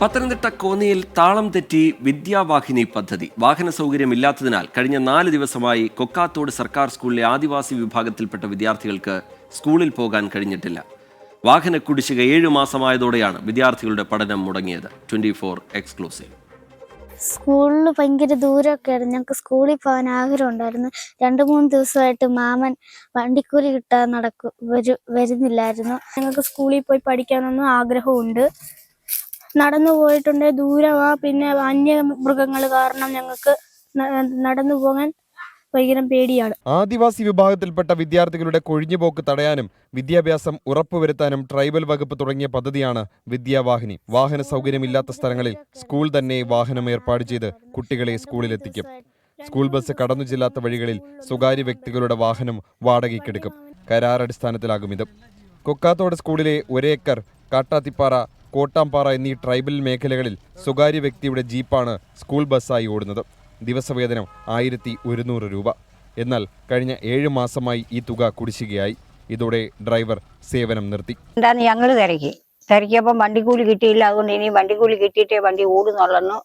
പത്തനംതിട്ട കോന്നിയിൽ താളം തെറ്റി വിദ്യാവാഹിനി പദ്ധതി. വാഹന സൗകര്യമില്ലാത്തതിനാൽ കഴിഞ്ഞ 4 ദിവസമായി കൊക്കാത്തോട് സർക്കാർ സ്കൂളിലെ ആദിവാസി വിഭാഗത്തിൽപ്പെട്ട വിദ്യാർത്ഥികൾക്ക് സ്കൂളിൽ പോകാൻ കഴിഞ്ഞിട്ടില്ല. വാഹന കുടിശ്ശിക 7 മാസമായതോടെയാണ് വിദ്യാർത്ഥികളുടെ പഠനം മുടങ്ങിയത്. 24 എക്സ്ക്ലൂസീവ്. സ്കൂളിൽ ഭയങ്കര ദൂരമൊക്കെ ആയിരുന്നു. ഞങ്ങൾക്ക് സ്കൂളിൽ പോകാൻ ആഗ്രഹം ഉണ്ടായിരുന്നു. 2-3 ദിവസമായിട്ട് മാമൻ വണ്ടിക്കൂലി കിട്ടാൻ വരുന്നില്ലായിരുന്നു. ഞങ്ങൾക്ക് സ്കൂളിൽ പോയി പഠിക്കാനൊന്നും ആഗ്രഹമുണ്ട്. നടന്നു പോയിട്ടുണ്ടെങ്കിൽ ദൂരമാ, പിന്നെ വന്യമൃഗങ്ങൾ കാരണം ഞങ്ങൾക്ക് നടന്നു പോകാൻ ഭയങ്കര പേടിയാണ്. ആദിവാസി വിഭാഗത്തിൽപ്പെട്ട വിദ്യാർത്ഥികളുടെ കൊഴിഞ്ഞുപോക്ക് തടയാനും വിദ്യാഭ്യാസം ഉറപ്പുവരുത്താനും ട്രൈബൽ വകുപ്പ് തുടങ്ങിയ പദ്ധതിയാണ് വിദ്യാവാഹിനി. വാഹന സൗകര്യമില്ലാത്ത സ്ഥലങ്ങളിൽ സ്കൂൾ തന്നെ വാഹനം ഏർപ്പാട് ചെയ്ത് കുട്ടികളെ സ്കൂളിലെത്തിക്കും. സ്കൂൾ ബസ് കടന്നു ചെല്ലാത്ത വഴികളിൽ സ്വകാര്യ വ്യക്തികളുടെ വാഹനം വാടകയ്ക്കെടുക്കും. കരാറടിസ്ഥാനത്തിലാകും ഇത്. കൊക്കാത്തോട് സ്കൂളിലെ 1 ഏക്കർ, കാട്ടാത്തിപ്പാറ, കോട്ടാംപാറ എന്നീ ട്രൈബൽ മേഖലകളിൽ സ്വകാര്യ വ്യക്തിയുടെ ജീപ്പാണ് സ്കൂൾ ബസ്സായി ഓടുന്നത്. ദിവസവേതനം 1100 രൂപ. എന്നാൽ കഴിഞ്ഞ 7 മാസമായി ഈ തുക കുടിശ്ശികയായി. ഇതോടെ ഡ്രൈവർ സേവനം നിർത്തി. ഞങ്ങൾ തിരക്കിയപ്പോൾ വണ്ടിക്കൂലി കിട്ടിയില്ല. അതുകൊണ്ട് ഇനി വണ്ടിക്കൂലി കിട്ടിയിട്ടേ വണ്ടി ഓടുന്നുള്ളെന്ന്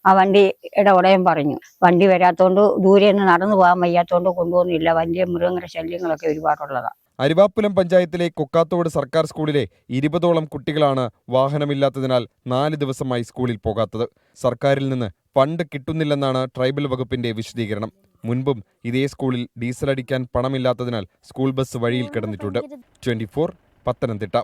ആ വണ്ടിയുടെ ഉടയം പറഞ്ഞു. വണ്ടി വരാത്തോണ്ട് ദൂരെ നിന്ന് നടന്നു പോകാൻ വയ്യാത്തോണ്ട് കൊണ്ടുപോകുന്നില്ല. വലിയ മൃഗങ്ങളുടെ ശല്യങ്ങളൊക്കെ ഒരുപാടുള്ളതാണ്. അരിവാപ്പുലം പഞ്ചായത്തിലെ കൊക്കാത്തോട് സർക്കാർ സ്കൂളിലെ 20ഓളം കുട്ടികളാണ് വാഹനമില്ലാത്തതിനാൽ 4 ദിവസമായി സ്കൂളിൽ പോകാത്തത്. സർക്കാരിൽ നിന്ന് ഫണ്ട് കിട്ടുന്നില്ലെന്നാണ് ട്രൈബൽ വകുപ്പിന്റെ വിശദീകരണം. മുൻപും ഇതേ സ്കൂളിൽ ഡീസൽ അടിക്കാൻ പണമില്ലാത്തതിനാൽ സ്കൂൾ ബസ് വഴിയിൽ കിടന്നിട്ടുണ്ട്. 24 പത്തനംതിട്ട.